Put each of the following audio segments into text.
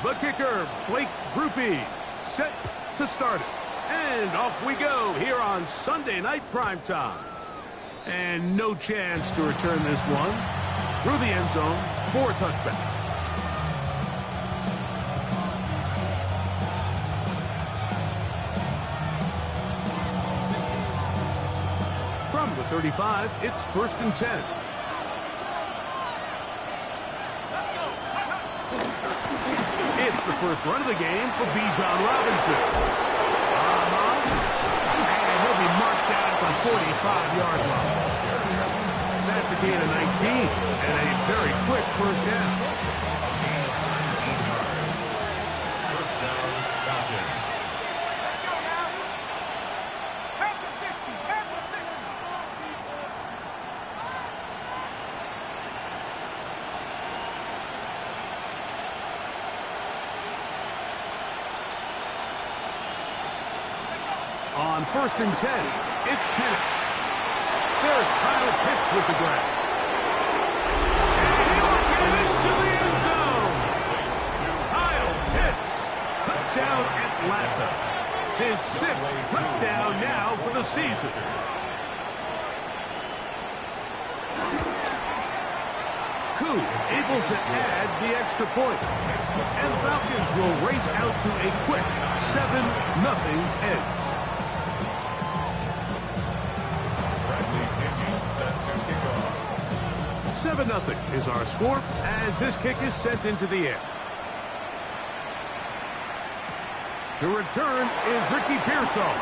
The kicker, Blake Groupie, set to start it. And off we go here on Sunday Night Primetime. And no chance to return this one through the end zone for a touchback. From the 35, it's 1st and 10. It's the first run of the game for Bijan Robinson. And he'll be marked down at the 45-yard line. That's a gain of 19 and a very quick first down. First down, Falcons. On 1st and 10, it's Penix. There's Kyle Pitts with the grab. And he'll get into the end zone. Kyle Pitts, touchdown Atlanta. His 6th touchdown now for the season. Koo able to add the extra point. And the Falcons will race out to a quick 7-0 edge. 7-0 is our score as this kick is sent into the air. To return is Ricky Pearsall.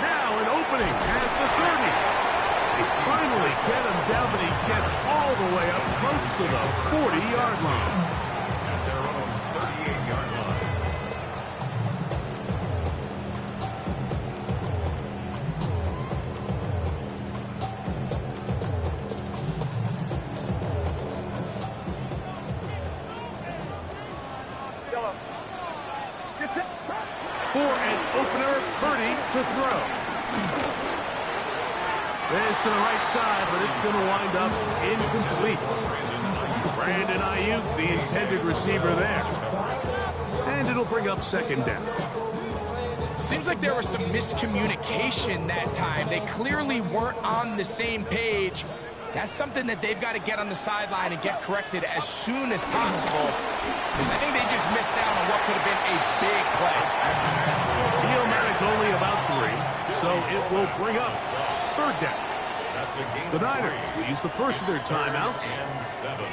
Now an opening past the 30. They finally get him down, but he gets all the way up close to the 40-yard line. At their own 38-yard line. For an opener, Purdy to throw. This to the right side, but it's going to wind up incomplete. Brandon Ayuk, the intended receiver there. And it'll bring up 2nd down. Seems like there was some miscommunication that time. They clearly weren't on the same page. That's something that they've got to get on the sideline and get corrected as soon as possible. I think they just missed out on what could have been a big play. He'll manage only about 3, so it will bring up 3rd down. The Niners will use the first of their timeouts. And 7.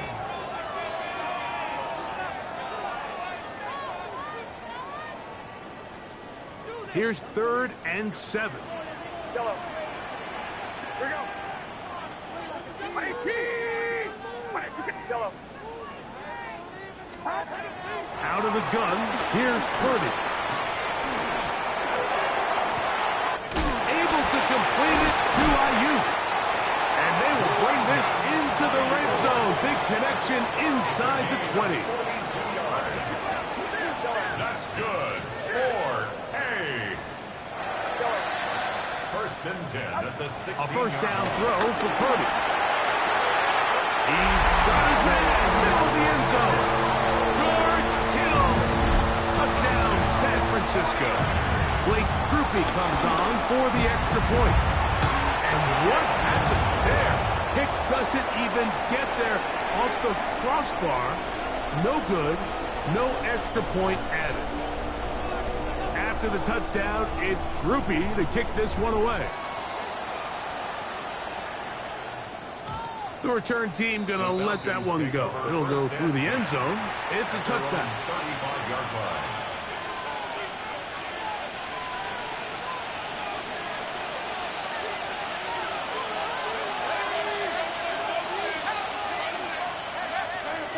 Here's 3rd and 7. Yellow. Here we go. Yellow. Out of the gun, here's Purdy. Able to complete it to Ayuk. And they will bring this into the red zone. Big connection inside the 20. That's good. For A. 1st and 10 at the 16. A first down throw for Purdy. He's got his man, middle of the end zone. George Kittle. Touchdown, San Francisco. Blake Groupie comes on for the extra point. And what happened there? Kick doesn't even get there off the crossbar. No good. No extra point added. After the touchdown, it's Groupie to kick this one away. The return team going to let that one go. It'll go through the end zone. It's a touchdown. 35-yard line.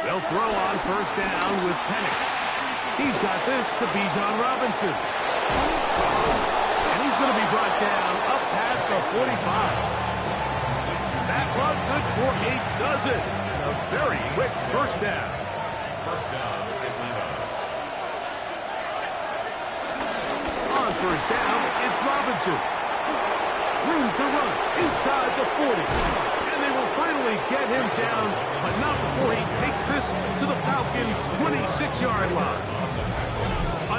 They'll throw on first down with Penix. He's got this to Bijan Robinson. And he's going to be brought down up past the 45. That run good for a dozen. A very quick first down. First down, Atlanta. On first down, it's Robinson. Room to run inside the 40. And they will finally eventually get him down, but not before he takes this to the Falcons' 26-yard line.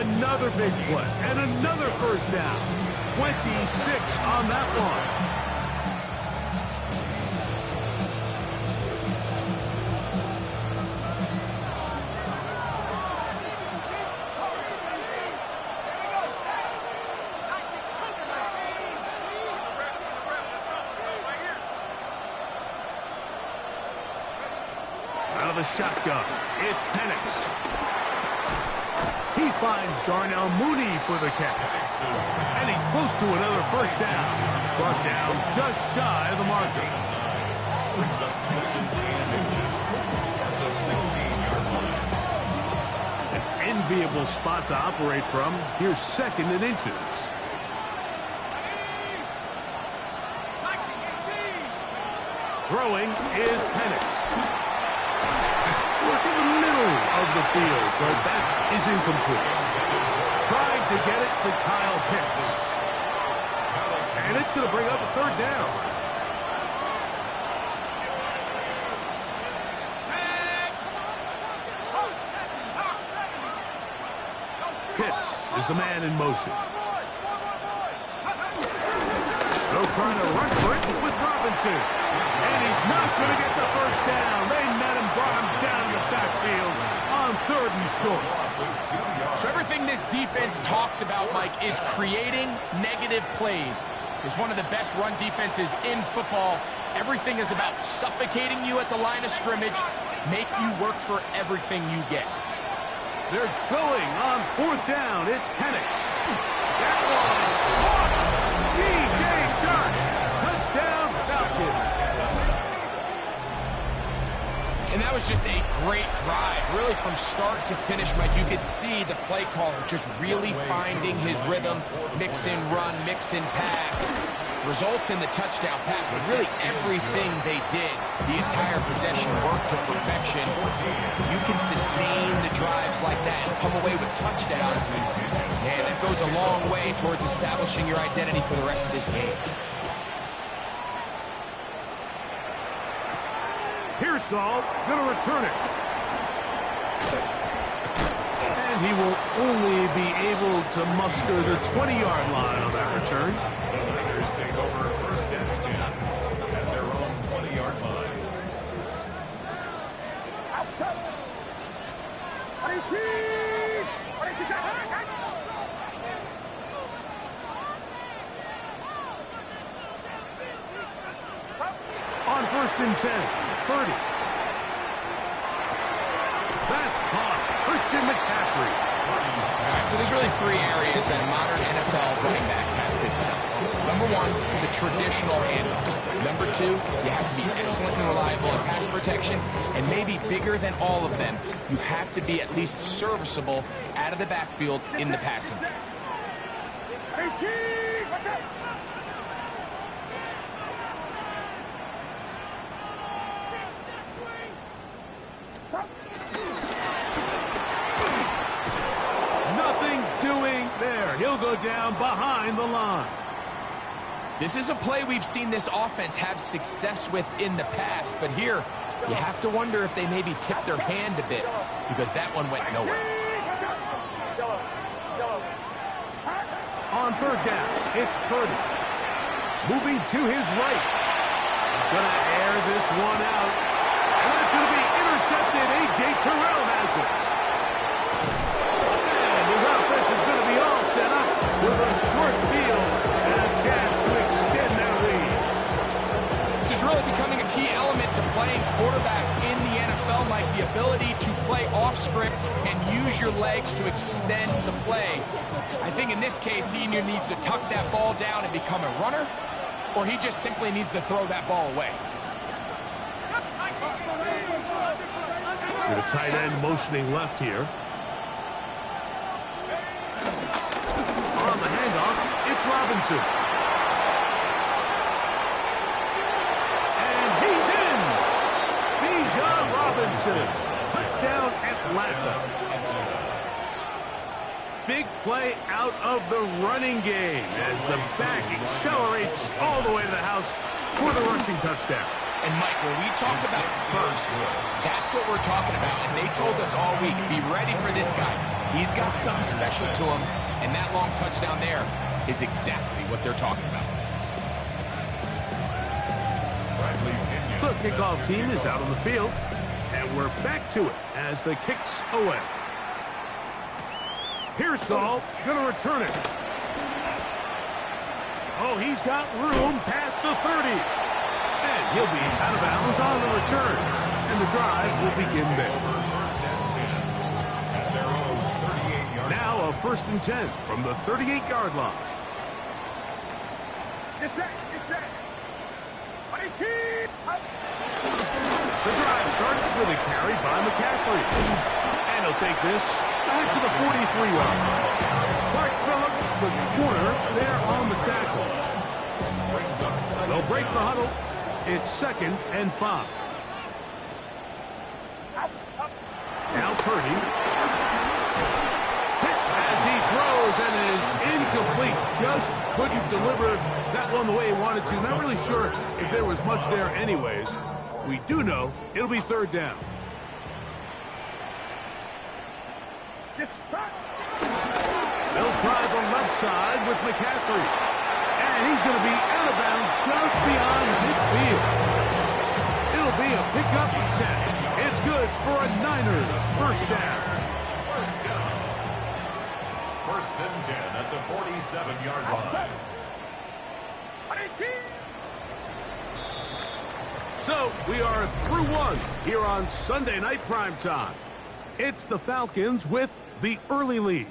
Another big play and another first down. 26 on that one. Out of the shotgun, it's Penix. He finds Darnell Mooney for the catch. And he's close to another first down. Brought down just shy of the marker. Brings up 17 inches at the 16-yard line. An enviable spot to operate from. Here's second and inches. Throwing is Penix. Look in the middle of the field, but that is incomplete. Trying to get it to Kyle Pitts. And it's going to bring up a third down. Pitts is the man in motion. They'll try to run for it with Robinson. And he's not going to get the first down. They met him, brought him down the backfield on third and short. So everything this defense talks about, Mike, is creating negative plays. It's one of the best run defenses in football. Everything is about suffocating you at the line of scrimmage, make you work for everything you get. They're going on fourth down. It's Penix. That was D.J. Chark. Touchdown, Falcons. And that was just a great drive. Really from start to finish, Mike, you could see the play caller just really finding his rhythm. Mix in run, mix in pass. Results in the touchdown pass. But really everything they did, the entire possession worked to perfection. You can sustain the drives like that and come away with touchdowns. And that goes a long way towards establishing your identity for the rest of this game. Here's Saul, going to return it. And he will only be able to muster the 20-yard line on that return. The Raiders take over first and 10 at their own 20-yard line. On first and 10, 30. That's caught. Christian McCaffrey. All right, so there's really three areas that a modern NFL running back has to excel. Number one, the traditional handoff. Number two, you have to be excellent and reliable in pass protection. And maybe bigger than all of them, you have to be at least serviceable out of the backfield in the passing game. Nothing doing there. He'll go down behind the line. This is a play we've seen this offense have success with in the past, but here you have to wonder if they maybe tipped their hand a bit because that one went nowhere. On third down, it's Purdy. Moving to his right. He's going to air this one out. And it's going to be intercepted. A.J. Terrell has it. And his offense is going to be all set up with a short field and a chance to extend their lead. This is really becoming a key element to playing quarterback in the NFL, Mike, the ability to play off script and use your legs to extend the play. I think in this case, he either needs to tuck that ball down and become a runner, or he just simply needs to throw that ball away. With a tight end motioning left here. On the handoff, it's Robinson. And he's in! Bijan Robinson. Touchdown, Atlanta. Big play out of the running game as the back accelerates all the way to the house for the rushing touchdown. And Mike, when we talk about burst, that's what we're talking about. And they told us all week, be ready for this guy. He's got something special to him, and that long touchdown there is exactly what they're talking about. The kickoff team is out on the field, and we're back to it as the kick's away. Here's Saul, gonna return it. Oh, he's got room past the 30. And he'll be out of bounds on the return. And the drive will begin there. Now a 1st and 10 from the 38-yard line. Get set. The drive starts with a carry by McCaffrey. And he'll take this back to the 43-yard line. Clark Phillips, the corner, there on the tackle. They'll break the huddle. It's 2nd and 5. Now Purdy. Hit as he throws, and it is incomplete. Just couldn't deliver that one the way he wanted to. Not really sure if there was much there anyways. We do know it'll be 3rd down. They'll try the left side with McCaffrey. And he's going to be out of bounds just beyond midfield. It'll be a pickup of 10. It's good for a Niners 1st down. 1st and 10 at the 47-yard line. So we are through one here on Sunday Night Primetime. It's the Falcons with the early lead.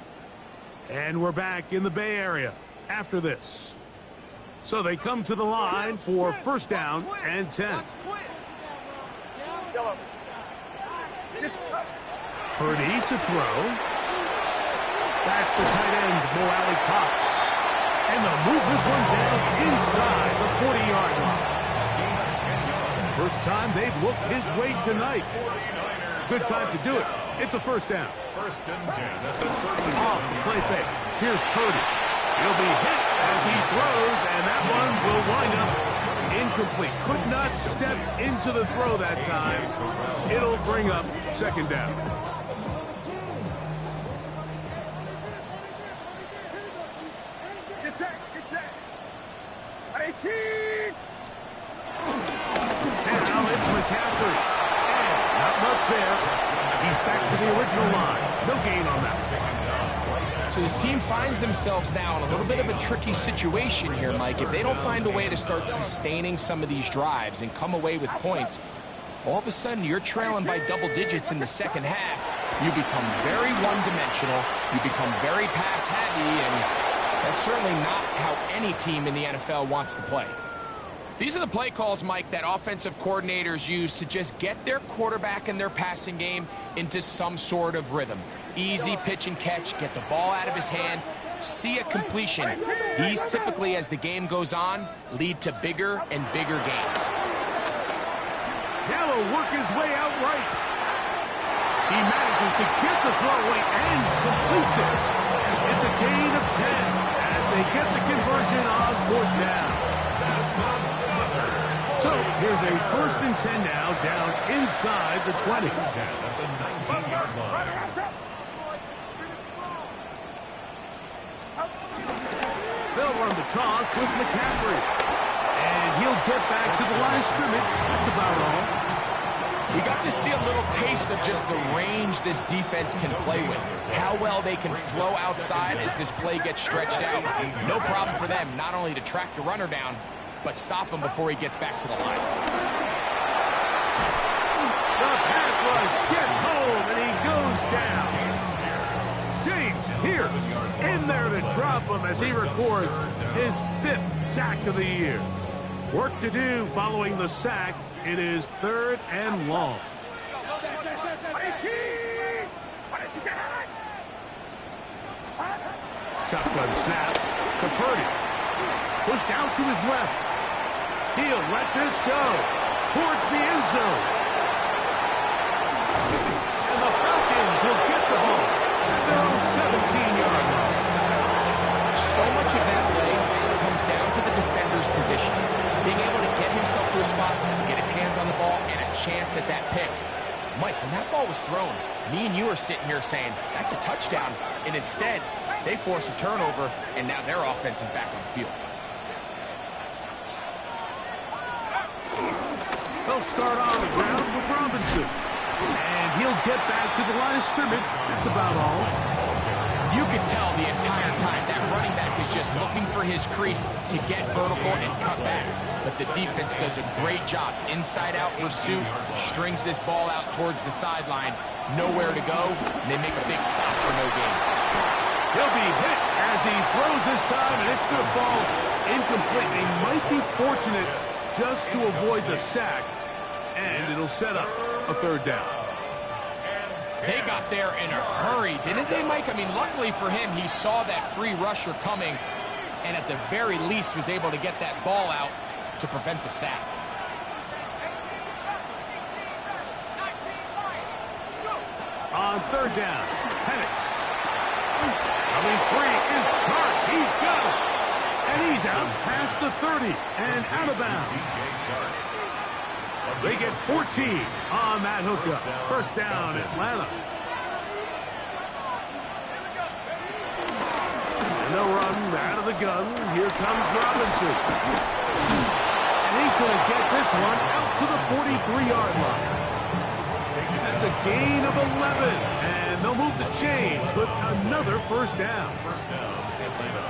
And we're back in the Bay Area after this. So they come to the line for 1st down and 10. Purdy to throw. That's the tight end, Mo Alley Cox. And they'll move this one down inside the 40-yard line. First time they've looked his way tonight. Good time to do it. It's a 1st down. 1st and 10 at the 37. Off the play fake. Here's Purdy. He'll be hit as he throws, and that one will wind up incomplete. Could not step into the throw that time. It'll bring up 2nd down. Get set. Now it's McCaffrey. And not much there. He's back to the original line. No gain on that. So this team finds themselves now in a little bit of a tricky situation here, Mike. If they don't find a way to start sustaining some of these drives and come away with points, all of a sudden you're trailing by double digits in the 2nd half. You become very one-dimensional. You become very pass-heavy, and that's certainly not how any team in the NFL wants to play. These are the play calls, Mike, that offensive coordinators use to just get their quarterback and their passing game into some sort of rhythm. Easy pitch and catch, get the ball out of his hand, see a completion. These typically, as the game goes on, lead to bigger and bigger gains. Now he'll work his way out right. He manages to get the throwaway and completes it. It's a gain of 10 as they get the conversion on 4th down. So here's a 1st and 10 now down inside the 20. 10 at the 19-yard line. They'll run the toss with McCaffrey. And he'll get back to the line of scrimmage. That's about all. We got to see a little taste of just the range this defense can play with. How well they can flow outside as this play gets stretched out. No problem for them not only to track the runner down, but stop him before he gets back to the line. The pass rush gets home, and he goes down. James Pierce in there to drop him as he records his 5th sack of the year. Work to do following the sack. It is 3rd and long. Shotgun snap to Purdy. Pushed out to his left. He'll let this go towards the end zone. And the Falcons will get the ball at their own 17-yard line. So much of that play comes down to the defender's position. Being able to get himself to a spot, to get his hands chance at that pick. Mike, when that ball was thrown, me and you are sitting here saying, that's a touchdown. And instead, they force a turnover, and now their offense is back on the field. They'll start on the ground with Robinson. And he'll get back to the line of scrimmage. That's about all. You could tell the entire time that running back is just looking for his crease to get vertical and cut back. But the defense does a great job. Inside-out pursuit, strings this ball out towards the sideline. Nowhere to go, and they make a big stop for no gain. He'll be hit as he throws this time, and it's going to fall incomplete. They might be fortunate just to avoid the sack, and it'll set up a third down. They got there in a hurry, didn't they, Mike? I mean, luckily for him, he saw that free rusher coming, and at the very least was able to get that ball out to prevent the sack. On third down, Penix. Coming free is Clark. He's got it. And he's out past the 30 and out of bounds. They get 14 on that hookup. First down, Atlanta. And they'll run out of the gun. Here comes Robinson. And he's going to get this one out to the 43-yard line. That's a gain of 11. And they'll move the chains with another first down. First down, Atlanta.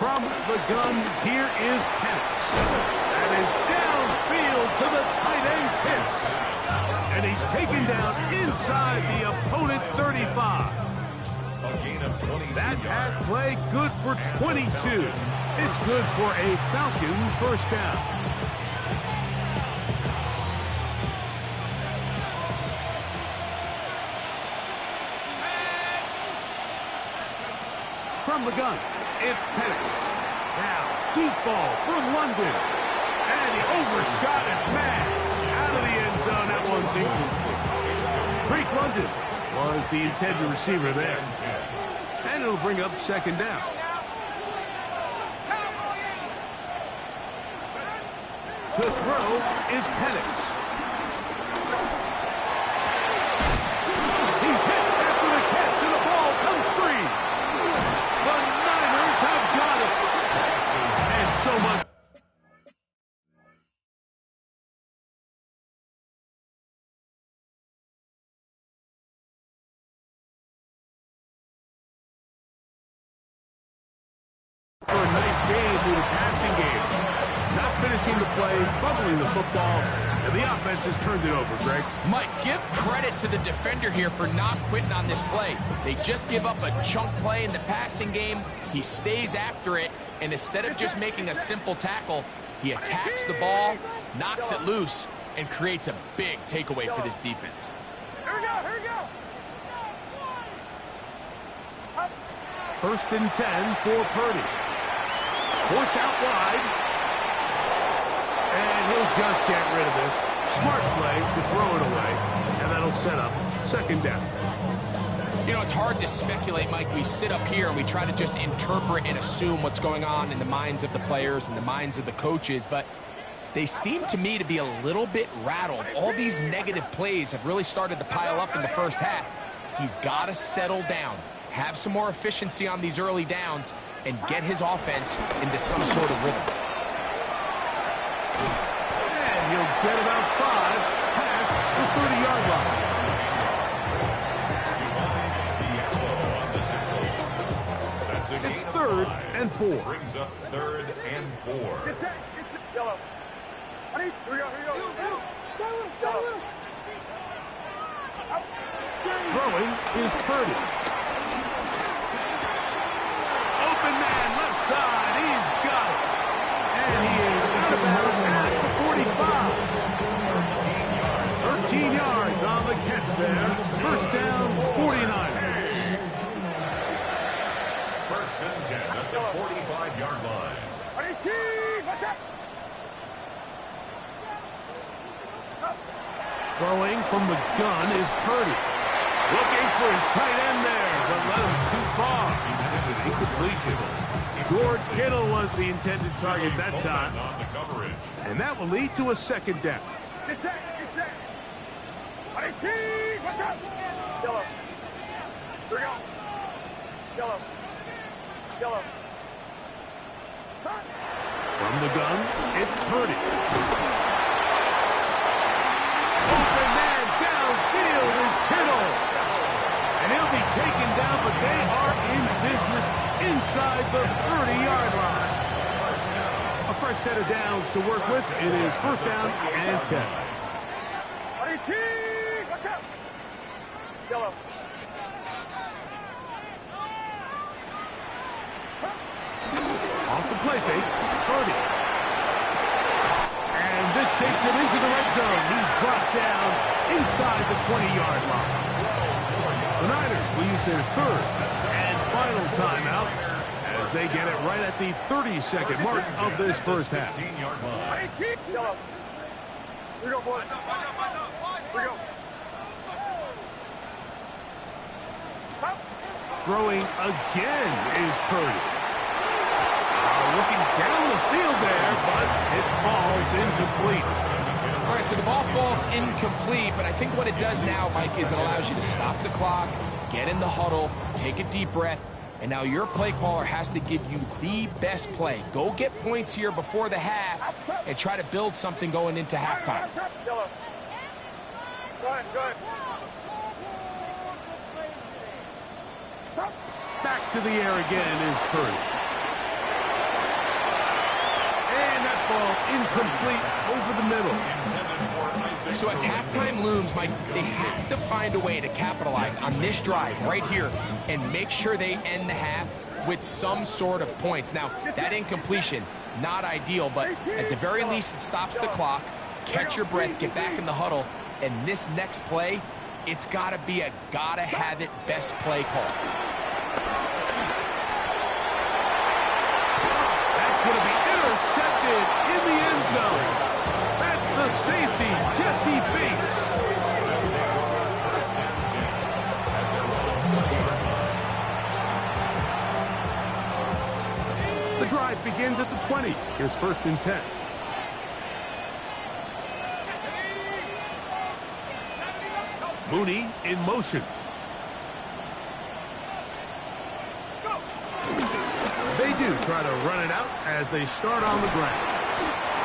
From the gun, here is Penix. And is downfield to the tight end Pitts. And he's taken down inside the opponent's 35. That pass play good for 22. It's good for a Falcon first down. From the gun, it's Penix. Now, deep ball for London. And he overshot his man. Out of the end zone, that one's incomplete. Drake London was the intended receiver there. And it'll bring up second down. To throw is Penix. He's hit after the catch, and the ball comes free. The Niners have got it. And so much. For a nice game through the passing game. Not finishing the play, fumbling the football, and the offense has turned it over, Greg. Mike, give credit to the defender here for not quitting on this play. They just give up a chunk play in the passing game. He stays after it, and instead of just making a simple tackle, he attacks the ball, knocks it loose, and creates a big takeaway for this defense. Here we go, here we go. First and 10 for Purdy. Forced out wide. And he'll just get rid of this. Smart play to throw it away. And that'll set up second down. You know, it's hard to speculate, Mike. We sit up here and we try to just interpret and assume what's going on in the minds of the players and the minds of the coaches, but they seem to me to be a little bit rattled. All these negative plays have really started to pile up in the first half. He's got to settle down, have some more efficiency on these early downs, and get his offense into some sort of rhythm. And he'll get about 5 past the 30-yard line. It's third and 4. Brings up third and 4. Get set, yellow. Ready? Here we go, here we go. Yellow. Throwing is Purdy. Open man, left side, he's got it. And he is out of bounds at the 45. 13 yards on the catch there. First down, 49ers. First and 10 at the 45-yard line. Ready, team, watch out. Throwing from the gun is Purdy. Looking for his tight end there, but let him too far. That's an incompletion. George Kittle was the intended target that time. And that will lead to a second down. Get set, get set. Watch out. Yellow. Here we go. Yellow. Yellow. From the gun, it's Purdy. Open man downfield is Kittle. And he'll be taken down, but they are in business inside the 30-yard line. A fresh set of downs to work with. It is first down and 10. Watch out. Yellow. Off the play fake, Purdy. And this takes him into the red zone. He's brought down inside the 20-yard line. The Niners will use their third and final timeout as they get it right at the 30-second mark of this first half. Yellow. Here we go, boys. Here we go. Throwing again is Purdy. Looking down the field there, but it falls incomplete. All right, so the ball falls incomplete, but I think what it does now, Mike, is it allows you to stop the clock, get in the huddle, take a deep breath, and now your play caller has to give you the best play. Go get points here before the half and try to build something going into halftime. Yellow. Good. Back to the air again is Purdy. And that ball incomplete over the middle. So as halftime looms, Mike, they have to find a way to capitalize on this drive right here and make sure they end the half with some sort of points. Now, that incompletion, not ideal, but at the very least, it stops the clock. Catch your breath, get back in the huddle, and this next play, it's got to be a gotta-have-it best play call. That's going to be intercepted in the end zone. That's the safety, Jesse Bates. The drive begins at the 20. Here's first and 10. Mooney in motion. They do try to run it out as they start on the ground.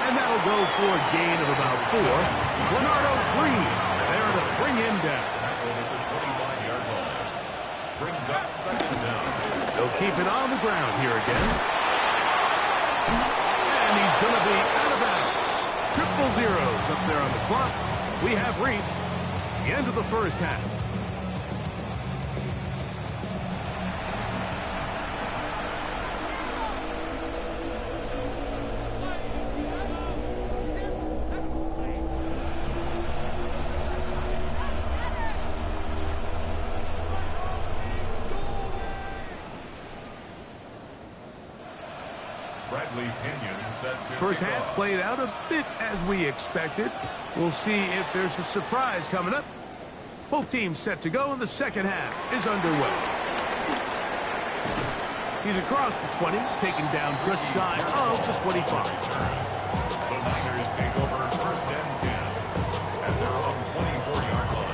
And that'll go for a gain of about 4. Leonardo Green there to bring him down. Brings up second down. They'll keep it on the ground here again. And he's going to be out of bounds. Triple zeros up there on the clock. We have reached the end of the first half. First half played out a bit as we expected. We'll see if there's a surprise coming up. Both teams set to go, and the second half is underway. He's across the 20, taken down just shy of the 25. The Niners take over first and 10 at their own 24-yard line.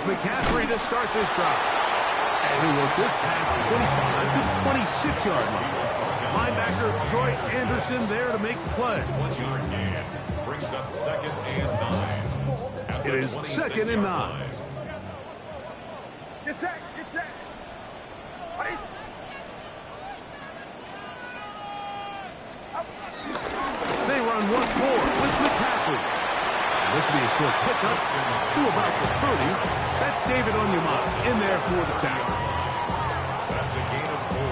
McCaffrey to start this drive. And he will just pass the 25 to the 26-yard line. Linebacker Troy Anderson there to make the play. 1-yard gain brings up second and 9. It is second and 9. Get set, get set. They run once more with McCaffrey. This will be a short pickup to about the 30. That's David Onyema in there for the tackle. That's a gain of 4.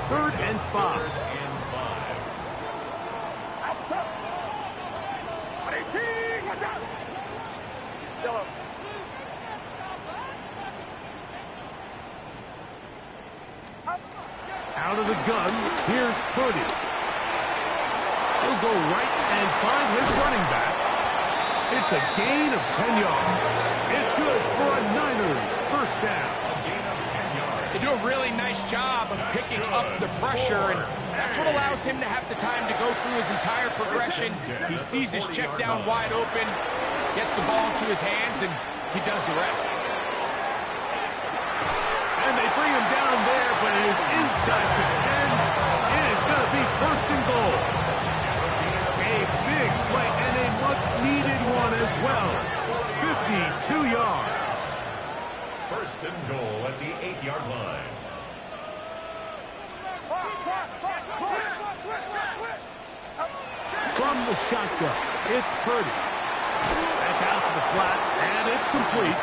Third and 5. Third and 5. Outside. 18, watch out. Yellow. Out of the gun, here's Purdy. He'll go right and find his running back. It's a gain of 10 yards. It's good for a Niners first down. A gain of 10 yards. They do a really nice job of picking up the pressure, and that's what allows him to have the time to go through his entire progression. He sees his check down wide open, gets the ball into his hands, and he does the rest. And they bring him down there, but it is inside the 10. It is going to be first and goal. A big play and a much-needed one as well. 52 yards. First and goal at the 8-yard line. From the shotgun, it's Purdy. That's out to the flat, and it's complete.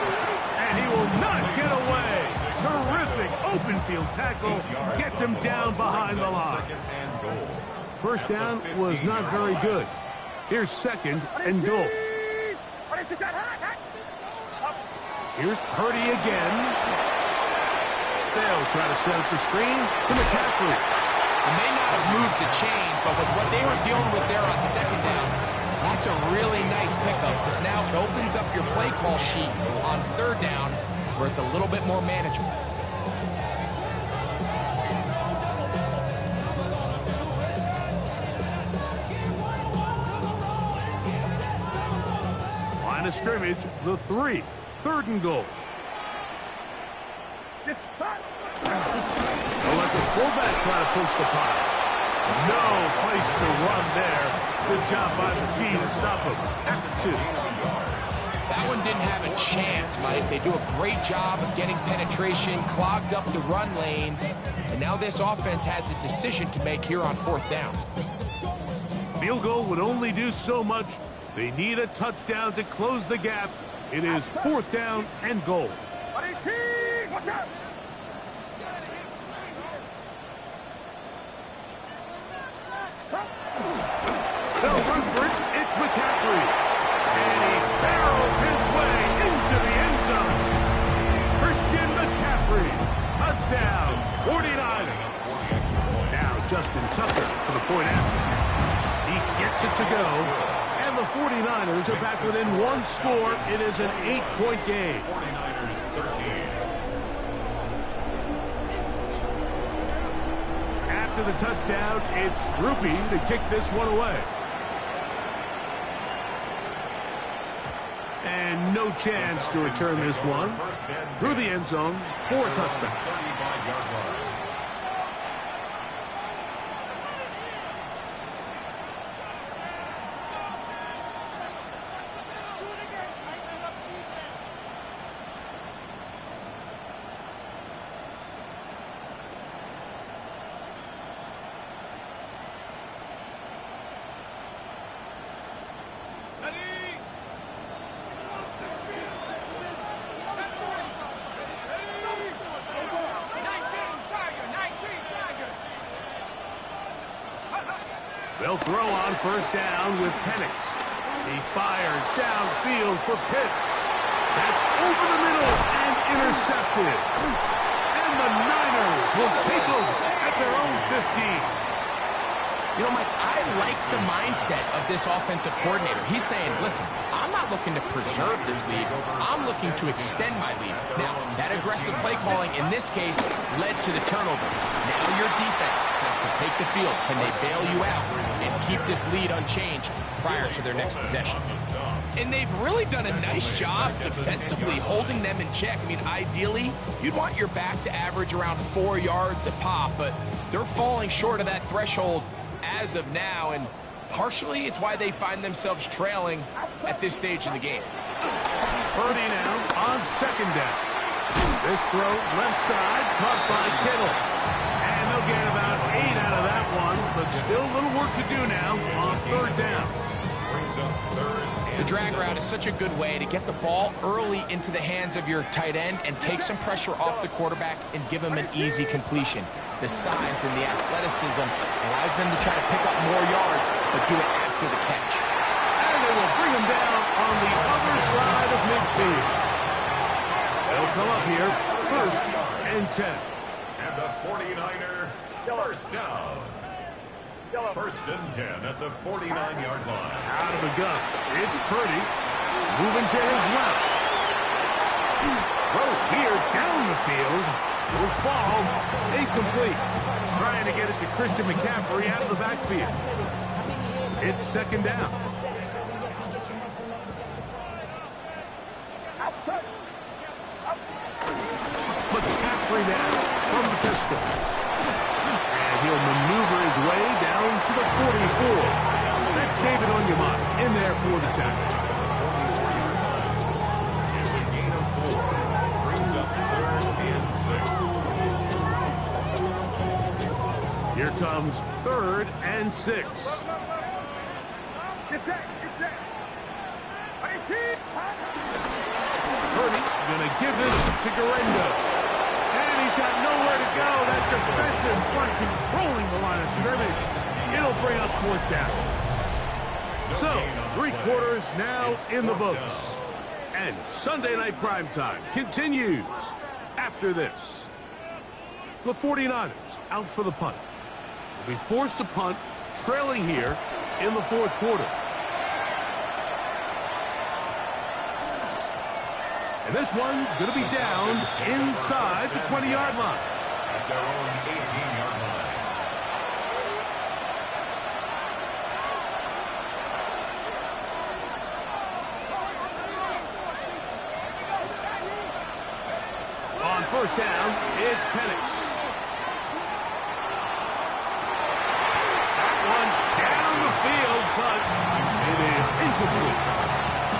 And he will not get away. Terrific open field tackle. Gets him down behind the line. First down was not very good. Here's second and goal. Here's Purdy again. They'll try to set up the screen to McCaffrey. They may not have moved the chains, but with what they were dealing with there on second down, that's a really nice pickup, because now it opens up your play call sheet on third down where it's a little bit more manageable. Line of scrimmage, the 3. Third and goal. They'll let the fullback try to push the pile. No place to run there. Good job by the D to stop him at the 2. That one didn't have a chance, Mike. They do a great job of getting penetration, clogged up the run lanes, and now this offense has a decision to make here on fourth down. Field goal would only do so much. They need a touchdown to close the gap. It is fourth down and goal. Watch out! They'll run for it. It's McCaffrey. And he barrels his way into the end zone. Christian McCaffrey. Touchdown. 49. Now Justin Tucker for the point after. He gets it to go. And the 49ers are back within one score. It is an 8-point game. 49ers 13. After the touchdown, it's Groupie to kick this one away. And no chance to return this one. Through the end zone for a touchdown. 35-yard line. They'll throw on first down with Penix. He fires downfield for Pitts. That's over the middle and intercepted. And the Niners will take over at their own 15. You know, Mike, I like the mindset of this offensive coordinator. He's saying, listen, I'm not looking to preserve this lead. I'm looking to extend my lead. Now, that aggressive play calling in this case led to the turnover. Now your defense has to take the field. Can they bail you out and keep this lead unchanged prior to their next possession? And they've really done a nice job defensively holding them in check. I mean, ideally, you'd want your back to average around 4 yards a pop, but they're falling short of that threshold as of now, and partially it's why they find themselves trailing at this stage in the game. Purdy now on second down. This throw left side caught by Kittle. And they'll get about 8 out of that one, but still a little work to do now on third down. Brings up third. The drag route is such a good way to get the ball early into the hands of your tight end and take some pressure off the quarterback and give him an easy completion. The size and the athleticism allows them to try to pick up more yards, but do it after the catch. And they will bring him down on the other side of midfield. and 10. And the 49er, first down. First and 10 at the 49-yard line. Out of the gun. It's Purdy. Moving to his left. Throw here down the field. Will fall. Incomplete. Trying to get it to Christian McCaffrey out of the backfield. It's second down. McCaffrey now from the pistol. And he'll maneuver his way down to the 44. That's David Onyemata in there for the tackle. It's a gain of 4. Brings up 3rd and 6. Here comes 3rd and 6. Get set. Purdy gonna give this to Garendo. And he's got nowhere to go. That defensive front controlling the line of scrimmage. It'll bring up 4th down. So, 3 quarters now in the books. And Sunday Night Primetime continues after this. The 49ers out for the punt. Will be forced to punt, trailing here in the 4th quarter. And this one's going to be down inside the 20-yard line. At their own 18-yard line. On first down, it's Penix. That one down the field, but it is incomplete.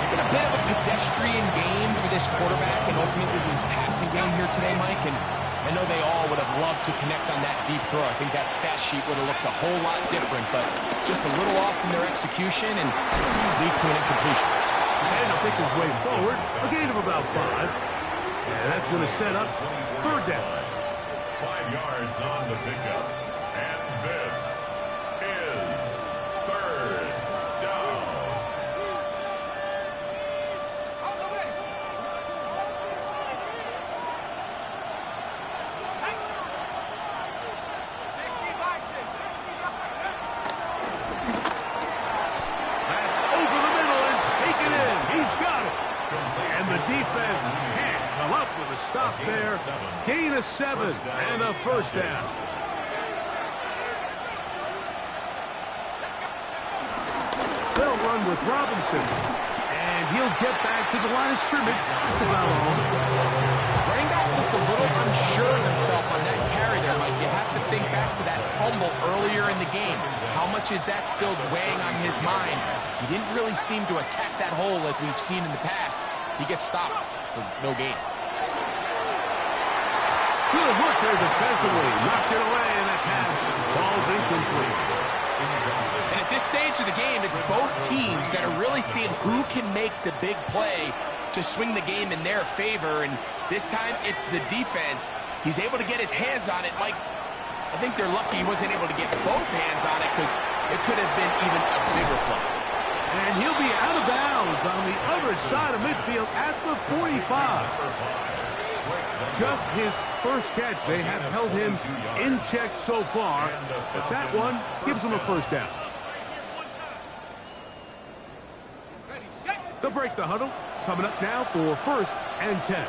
Been a bit of a pedestrian game for this quarterback and ultimately this passing game here today, Mike. And I know they all would have loved to connect on that deep throw. I think that stat sheet would have looked a whole lot different, but just a little off in their execution and leads to an incompletion. And to pick his way forward, a gain of about 5. And that's going to set up 3rd down. 5 yards on the pickup. And this is 3rd down. That's over the middle and taken in. He's got it. And the defense can't come up with a stop there. Gain of 7 and a 1st down. They'll run with Robinson. And he'll get back to the line of scrimmage. That's about all. Running back looked a little unsure of himself on that carry there, Mike. You have to think back to that fumble earlier in the game. How much is that still weighing on his mind? He didn't really seem to attack that hole like we've seen in the past. He gets stopped for no gain. Good work there defensively. Knocked it away, and that pass ball's incomplete. And at this stage of the game, it's both teams that are really seeing who can make the big play to swing the game in their favor. And this time, it's the defense. He's able to get his hands on it. Mike, I think they're lucky he wasn't able to get both hands on it because it could have been even a bigger play. And he'll be out of bounds on the other side of midfield at the 45. Just his first catch. They have held him in check so far, but that one gives him a 1st down. They'll break the huddle. Coming up now for 1st and 10.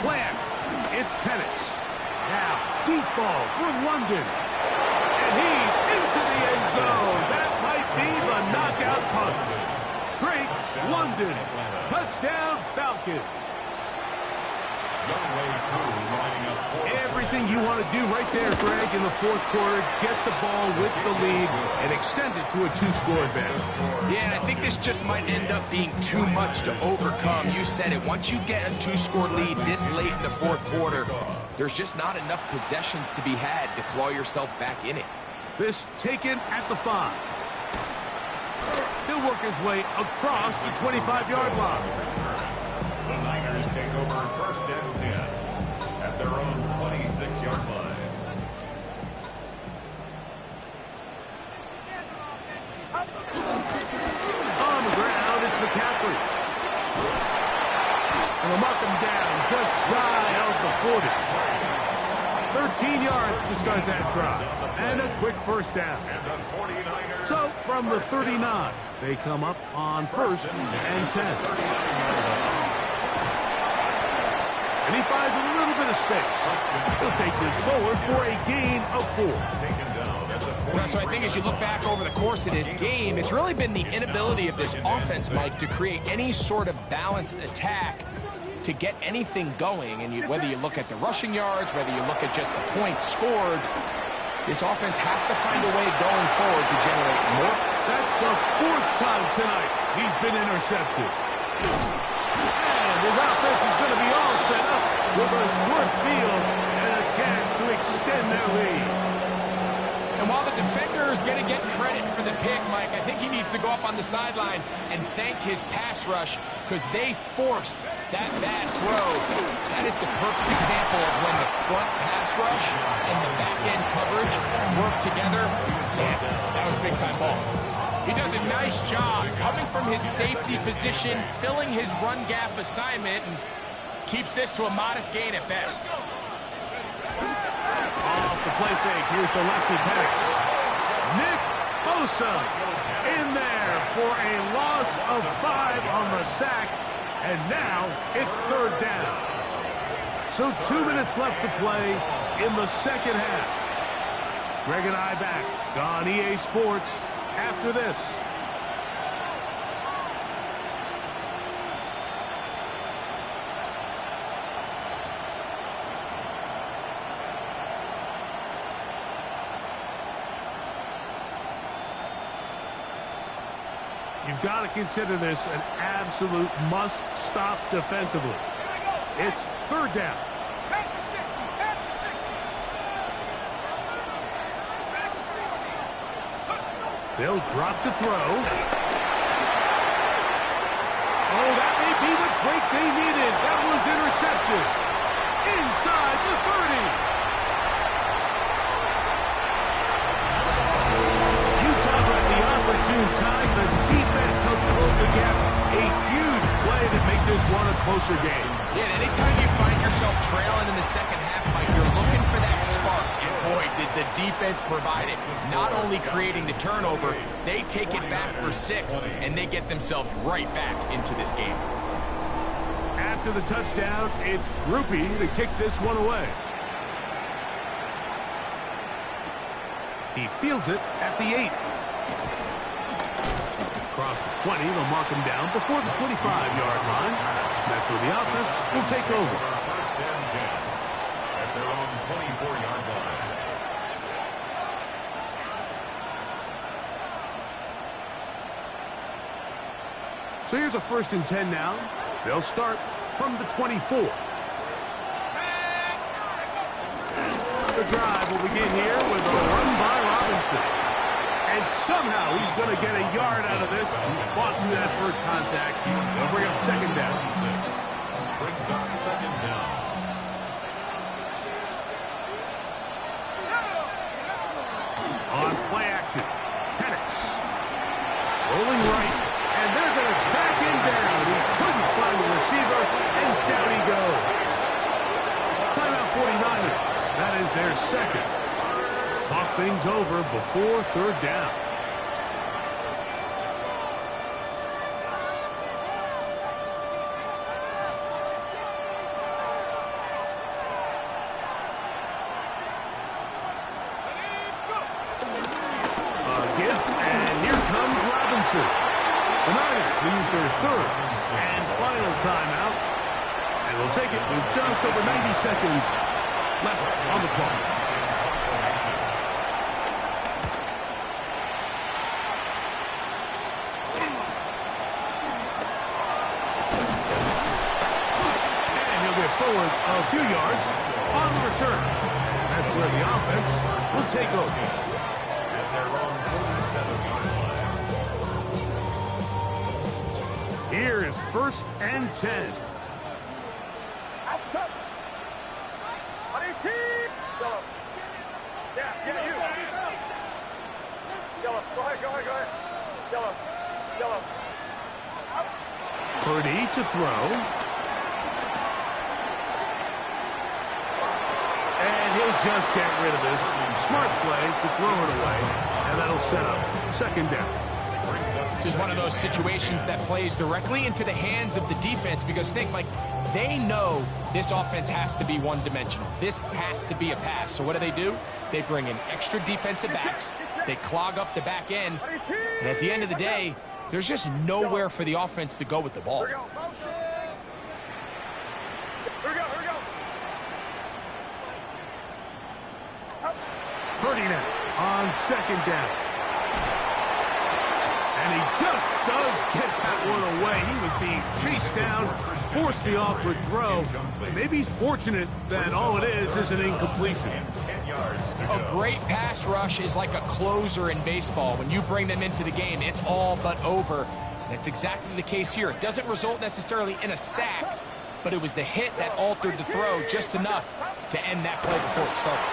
Plant. It's Penix. Now, deep ball for London. And he's into the end zone. That might be the knockout punch. Drake, London. Touchdown, Falcons. Everything you want to do right there, Greg, in the 4th quarter. Get the ball with the lead and extend it to a 2-score advantage. Yeah, and I think this just might end up being too much to overcome. You said it. Once you get a 2-score lead this late in the 4th quarter, there's just not enough possessions to be had to claw yourself back in it. This taken at the 5. He'll work his way across the 25-yard line. The Niners take over 1st and 10 at their own 26-yard line. knock him down just shy of the 40. 13 yards to start that drive. And a quick first down. So from the 39, they come up on 1st and 10. And he finds a little bit of space. He'll take this forward for a gain of 4. So I think as you look back over the course of this game, it's really been the inability of this offense, Mike, to create any sort of balanced attack to get anything going. And whether you look at the rushing yards, whether you look at just the points scored, this offense has to find a way going forward to generate more. That's the 4th time tonight he's been intercepted. And his offense is going to be all set up with a short field and a chance to extend their lead. And while the defender is going to get credit for the pick, Mike, I think he needs to go up on the sideline and thank his pass rush because they forced that bad throw. That is the perfect example of when the front pass rush and the back-end coverage work together. Man, that was big-time ball. He does a nice job coming from his safety position, filling his run gap assignment, and keeps this to a modest gain at best. Off the play fake, here's the lefty Penix. Nick Bosa in there for a loss of 5 on the sack, and now it's 3rd down. So 2 minutes left to play in the second half. Greg and I back on EA Sports after this. You've got to consider this an absolute must-stop defensively. It's 3rd down. They'll drop to throw. Oh, that may be the break they needed. That one's intercepted. Inside the 30. Opportune time, the defense helps close the gap. A huge play to make this one a closer game. Yeah, and anytime you find yourself trailing in the second half, Mike, you're looking for that spark. And boy, did the defense provide it. Not only creating the turnover, they take it back for 6, and they get themselves right back into this game. After the touchdown, it's Groupie to kick this one away. He fields it at the 8. Across the 20, they'll mark him down before the 25-yard line. That's where the offense will take over. 1st and 10 at their own 24-yard line. So here's a 1st and 10 now. They'll start from the 24. The drive will begin here with a run by Robinson. And somehow he's going to get a yard out of this. He fought through that first contact. They'll bring up 2nd down. Brings up 2nd down. On play action, Penix. Rolling right, and they're going to track him down. He couldn't find the receiver, and down he goes. Timeout 49ers. That is their 2nd. Talk things over before 3rd down. The Niners will use their 3rd and final timeout. And they'll take it with just over 90 seconds left on the clock. And he'll get forward a few yards on the return. That's where the offense will take over. At their own 47-yard line. Here is 1st and 10. Outside. Yellow. Yeah, you. Yellow. Go ahead. Yellow. Purdy to throw. just get rid of this. Smart play to throw it away, and that'll set up second down. This is one of those situations that plays directly into the hands of the defense because think, like, they know this offense has to be one-dimensional. This has to be a pass. So what do? They bring in extra defensive backs. They clog up the back end. And at the end of the day, there's just nowhere for the offense to go with the ball. Here we go. Purdy now on second down. And he just does get that one away. He was being chased down, forced the awkward throw. Maybe he's fortunate that all it is an incompletion. A great pass rush is like a closer in baseball. When you bring them into the game, it's all but over. That's exactly the case here. It doesn't result necessarily in a sack, but it was the hit that altered the throw just enough to end that play before it started.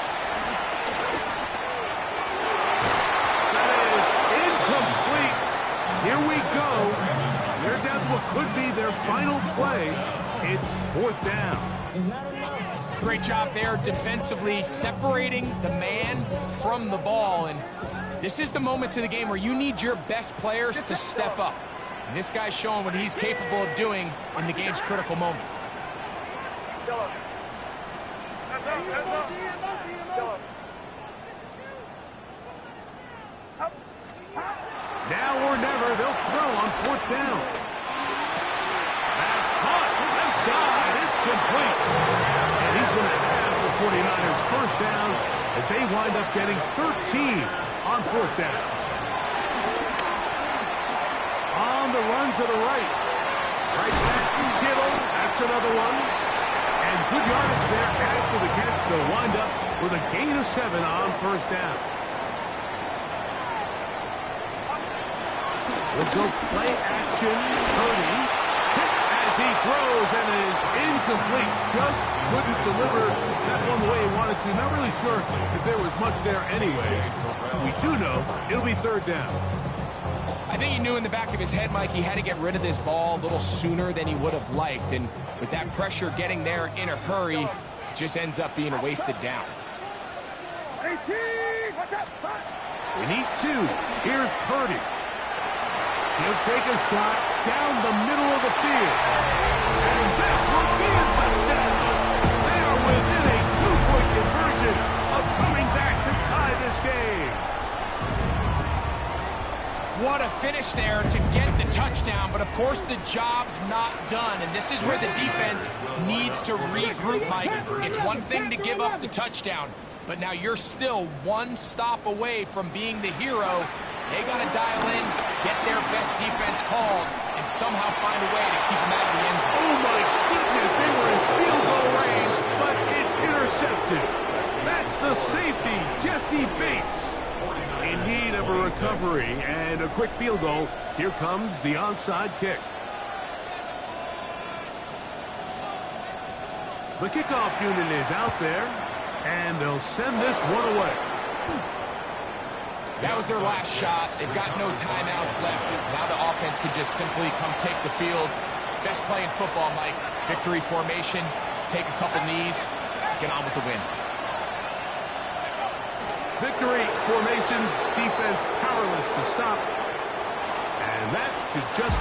Incomplete. Here we go. They're down to what could be their final play. It's fourth down. Great job there defensively, separating the man from the ball. And this is the moments of the game where you need your best players to step up. And this guy's showing what he's capable of doing in the game's critical moment. Now or never, they'll throw on fourth down. That's caught. Left side. It's complete. And he's going to have the 49ers first down as they wind up getting 13 on fourth down. On the run to the right. Right back to Kittle. That's another one. And good yardage there after the catch. They'll wind up with a gain of 7 on first down. We'll go play action. Purdy hit as he throws, and it is incomplete. Just couldn't deliver that one the way he wanted to. Not really sure if there was much there anyways. We do know it'll be third down. I think he knew in the back of his head, Mike, he had to get rid of this ball a little sooner than he would have liked. And with that pressure getting there in a hurry, it just ends up being a wasted down. 18! Watch out! We need 2. Here's Purdy. He'll take a shot down the middle of the field. And this will be a touchdown. They are within a 2-point conversion of coming back to tie this game. What a finish there to get the touchdown, but of course the job's not done, and this is where the defense needs to regroup, Mike. It's one thing to give up the touchdown, but now you're still one stop away from being the hero. They got to dial in, get their best defense called, and somehow find a way to keep them out of the end zone. Oh, my goodness, they were in field goal range, but it's intercepted. That's the safety, Jesse Bates. In need of a recovery and a quick field goal. Here comes the onside kick. The kickoff unit is out there, and they'll send this one away. That was their last shot. They've got no timeouts left. Now the offense can just simply come take the field. Best play in football, Mike. Victory formation, take a couple knees, get on with the win. Victory formation, defense powerless to stop. And that should just